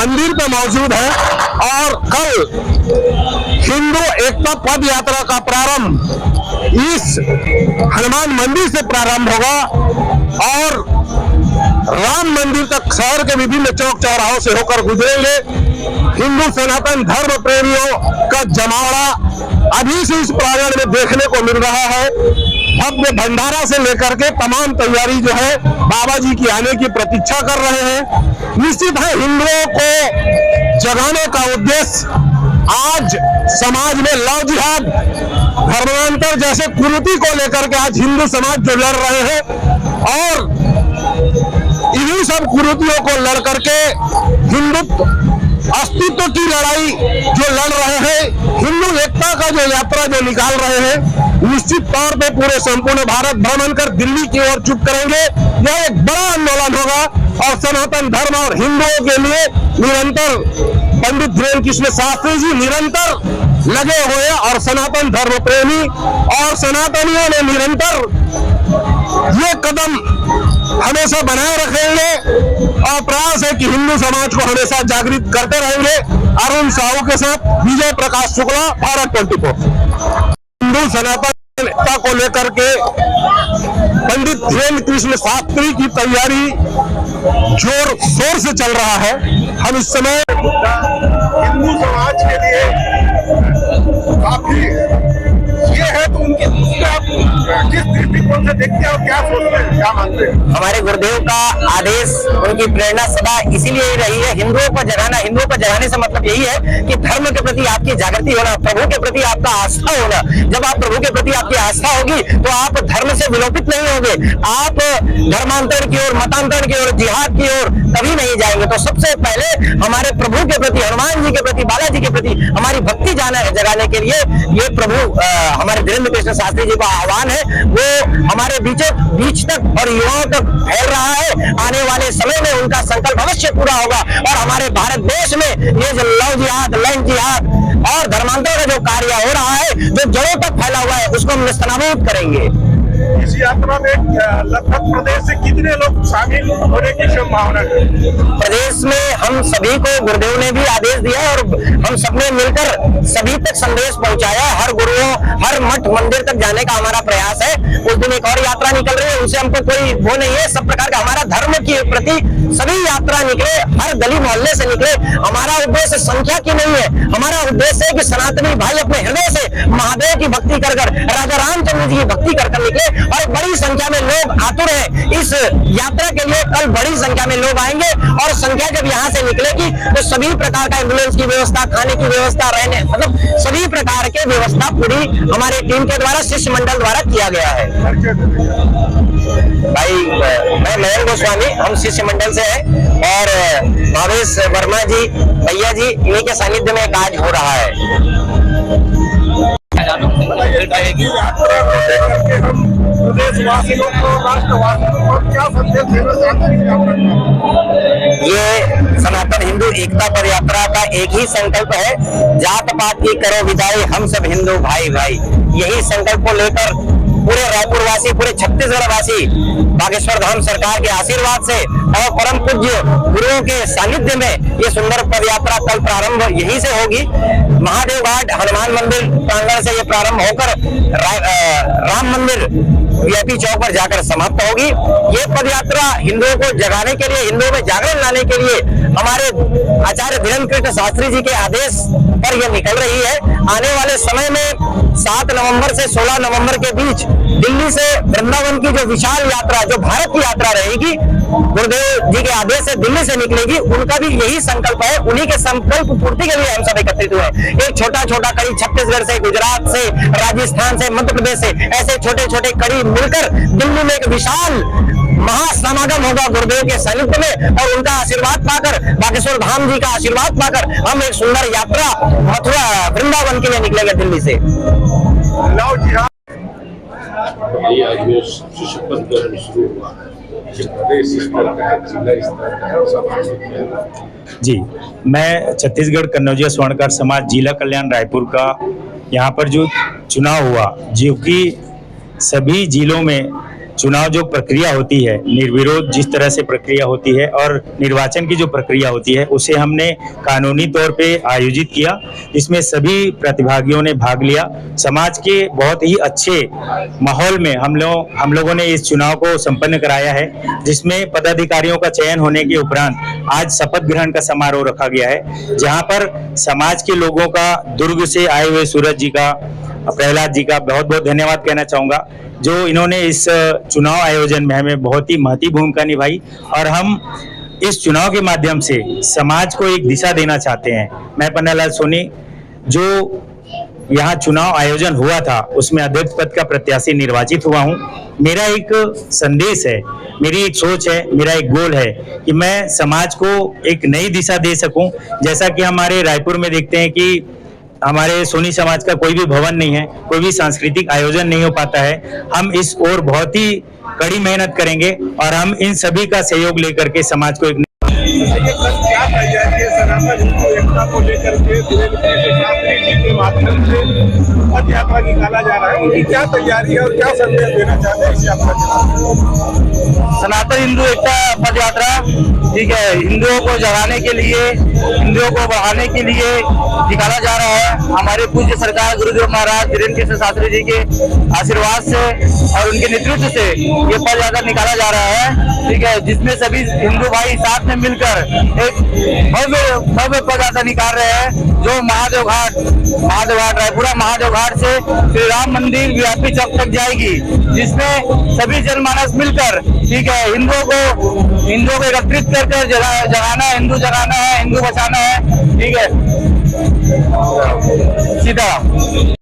मंदिर पे मौजूद है और कल हिंदू एकता पद यात्रा का प्रारंभ इस हनुमान मंदिर से प्रारंभ होगा और राम मंदिर तक शहर के विभिन्न चौक चौराहों से होकर गुजरेंगे। हिंदू सनातन धर्म प्रेमियों का जमावड़ा अभी से इस प्रांगण में देखने को मिल रहा है। भव्य भंडारा से लेकर के तमाम तैयारी जो है बाबा जी की आने की प्रतीक्षा कर रहे हैं। निश्चित है हिंदुओं को जगाने का उद्देश्य आज समाज में लव जिहाद, धर्मांतर जैसे कुरीति को लेकर के आज हिंदू समाज जो लड़ रहे हैं और इन्हीं सब कुरीतियों को लड़ करके हिंदुत्व अस्तित्व की लड़ाई जो लड़ रहे हैं, हिंदू एकता का जो यात्रा जो निकाल रहे हैं, निश्चित तौर पे पूरे संपूर्ण भारत भ्रमण कर दिल्ली की ओर चुप करेंगे। यह एक बड़ा आंदोलन होगा और सनातन धर्म और हिंदुओं के लिए निरंतर पंडित धीरेन्द्र कृष्ण शास्त्री जी निरंतर लगे हुए और सनातन धर्म प्रेमी और सनातनियों ने निरंतर ये कदम हमेशा बनाए रखेंगे और प्रयास है कि हिंदू समाज को हमेशा जागृत करते रहेंगे। अरुण साहू के साथ विजय प्रकाश शुक्ला, भारत 24। हिंदू सनातन एकता को लेकर के पंडित धीरेन्द्र कृष्ण शास्त्री की तैयारी जोर शोर से चल रहा है। हम इस समय हिंदू समाज के लिए काफी ये है, तो उनके आप किस दृष्टिकोण से देखते हैं और क्या सोचते हैं, क्या मानते हैं? हमारे गुरुदेव का आदेश, उनकी प्रेरणा सदा इसीलिए ही रही है हिंदुओं को जगाना। हिंदुओं को जगाने से मतलब यही है कि धर्म के प्रति आपकी जागृति होना, प्रभु के प्रति आपका आस्था होना। जब आप प्रभु के प्रति आपकी आस्था होगी तो आप धर्म से विलोपित नहीं होंगे, आप धर्मांतरण की ओर, मतांतरण की ओर, जिहाद की ओर कभी नहीं जाएंगे। तो सबसे पहले हमारे प्रभु के प्रति, हनुमान जी के प्रति, बालाजी के प्रति हमारी भक्ति जगाने के लिए ये प्रभु हमारे धीरेन्द्र कृष्ण शास्त्री जी का आह्वान है, वो हमारे बीच तक और युवाओं तक फैल रहा है। आने वाले समय में उनका संकल्प अवश्य पूरा होगा और हमारे भारत देश में ये जो लव जिहाद, लैंड जिहाद और धर्मांतर का जो कार्य हो रहा है, जो जड़ों तक फैला हुआ है, उसको हम नेस्तनाबूद करेंगे। इस यात्रा में लगभग प्रदेश से कितने लोग शामिल होने की संभावना है? प्रदेश में हम सभी को गुरुदेव ने भी आदेश दिया और हम सबने मिलकर सभी तक संदेश पहुंचाया। हर गुरुओं, हर मठ मंदिर तक जाने का हमारा प्रयास है। उस दिन एक और यात्रा निकल रही है, उनसे हमको कोई वो नहीं है। सब प्रकार का हमारा धर्म के प्रति सभी यात्रा निकले, हर गली मोहल्ले से निकले। हमारा उद्देश्य संख्या की नहीं है, हमारा उद्देश्य है कि सनातनी भाई अपने हृदय से महादेव की भक्ति कर राजा रामचंद्र जी की भक्ति कर निकले और बड़ी संख्या में लोग आतुर हैं इस यात्रा के लिए। कल बड़ी संख्या में लोग आएंगे और संख्या जब यहाँ से निकलेगी तो सभी प्रकार का एम्बुलेंस की व्यवस्था, खाने की व्यवस्था, रहने मतलब सभी प्रकार के व्यवस्था पूरी हमारे टीम के द्वारा, शिष्य मंडल द्वारा किया गया है। भाई मैं महेंद्र गोस्वामी, हम शिष्य मंडल से हैं और भावेश वर्मा जी, भैया जी, इन्हीं के सानिध्य में आज हो रहा है। प्रदेशवासियों को, राष्ट्रवासियों को क्या संदेश देना चाहते हैं? ये सनातन हिंदू एकता पद यात्रा का एक ही संकल्प है, जात पात की करो विदाई, हम सब हिंदू भाई भाई। यही संकल्प को लेकर पूरे रायपुर वासी, पूरे छत्तीसगढ़ वासी बागेश्वर धाम सरकार के आशीर्वाद से और परम पूज्य गुरुओं के सानिध्य में ये सुंदर पद यात्रा कल प्रारंभ यहीं से होगी। महादेव घाट हनुमान मंदिर प्रांगण से ये प्रारंभ होकर राम मंदिर वीआईपी चौक पर जाकर समाप्त होगी। ये पद यात्रा हिंदुओं को जगाने के लिए, हिंदुओं में जागरण लाने के लिए हमारे आचार्य धीरेन्द्र कृष्ण शास्त्री जी के आदेश पर यह निकल रही है। आने वाले समय में 7 नवंबर से 16 नवंबर के बीच दिल्ली से वृंदावन की जो विशाल यात्रा, जो भारत की यात्रा रहेगी, गुरुदेव जी के आदेश से दिल्ली से निकलेगी। उनका भी यही संकल्प है, उन्हीं के संकल्प पूर्ति के लिए हम सब एकत्रित हुए। एक छोटा छोटा कड़ी छत्तीसगढ़ से, गुजरात से, राजस्थान से, मध्य प्रदेश से, ऐसे छोटे छोटे कड़ी मिलकर दिल्ली में एक विशाल महासमागम होगा गुरुदेव के सानिध्य में और उनका आशीर्वाद पाकर, बागेश्वर धाम जी का आशीर्वाद पाकर हम एक सुंदर यात्रा मथुरा वृंदावन के लिए निकलेंगे दिल्ली से। शपथ ग्रहण शुरू हुआ, प्रदेश स्तर का है, जिला स्तर का है, सब जी। मैं छत्तीसगढ़ कन्नौजिया स्वर्णकार समाज जिला कल्याण रायपुर का यहाँ पर जो चुनाव हुआ, जो कि सभी जिलों में चुनाव जो प्रक्रिया होती है, निर्विरोध जिस तरह से प्रक्रिया होती है और निर्वाचन की जो प्रक्रिया होती है, उसे हमने कानूनी तौर पे आयोजित किया। इसमें सभी प्रतिभागियों ने भाग लिया। समाज के बहुत ही अच्छे माहौल में हम लोगों ने इस चुनाव को संपन्न कराया है, जिसमें पदाधिकारियों का चयन होने के उपरांत आज शपथ ग्रहण का समारोह रखा गया है, जहां पर समाज के लोगों का, दुर्ग से आए हुए सूरज जी का, प्रहलाद जी का बहुत बहुत धन्यवाद कहना चाहूंगा, जो इन्होंने इस चुनाव आयोजन में हमें बहुत ही महती भूमिका निभाई। और हम इस चुनाव के माध्यम से समाज को एक दिशा देना चाहते हैं। मैं पन्नालाल सोनी, जो यहाँ चुनाव आयोजन हुआ था उसमें अध्यक्ष पद का प्रत्याशी निर्वाचित हुआ हूँ। मेरा एक संदेश है, मेरी एक सोच है, मेरा एक गोल है कि मैं समाज को एक नई दिशा दे सकूं। जैसा कि हमारे रायपुर में देखते हैं कि हमारे सोनी समाज का कोई भी भवन नहीं है, कोई भी सांस्कृतिक आयोजन नहीं हो पाता है। हम इस ओर बहुत ही कड़ी मेहनत करेंगे और हम इन सभी का सहयोग लेकर के समाज को एक ये कल क्या तैयारी है सनातन हिंदू एकता को लेकर के शास्त्री जी के माध्यम से पद यात्रा निकाला जा रहा है, उनकी क्या तैयारी है और क्या संदेश देना चाहते हैं इस यात्रा के? सनातन हिंदू एकता पद यात्रा, ठीक है, हिंदुओं को जगाने के लिए, हिंदुओं को बढ़ाने के लिए निकाला जा रहा है। हमारे पूज्य सरकार गुरुदेव महाराज धीरेन्द्र कृष्ण शास्त्री जी के आशीर्वाद से और उनके नेतृत्व से ये पद यात्रा निकाला जा रहा है, ठीक है, जिसमें सभी हिंदू भाई साथ में मिलकर एक भव्य पद यात्रा निकाल रहे हैं, जो महादेव घाट रायपुरा महादेव घाट से श्री राम मंदिर वीआईपी चौक तक जाएगी, जिसमें सभी जनमानस मिलकर, ठीक है, हिंदुओं को एकत्रित कर जगाना है, हिंदू जगाना है, हिंदू बचाना है, ठीक है, सीताराम।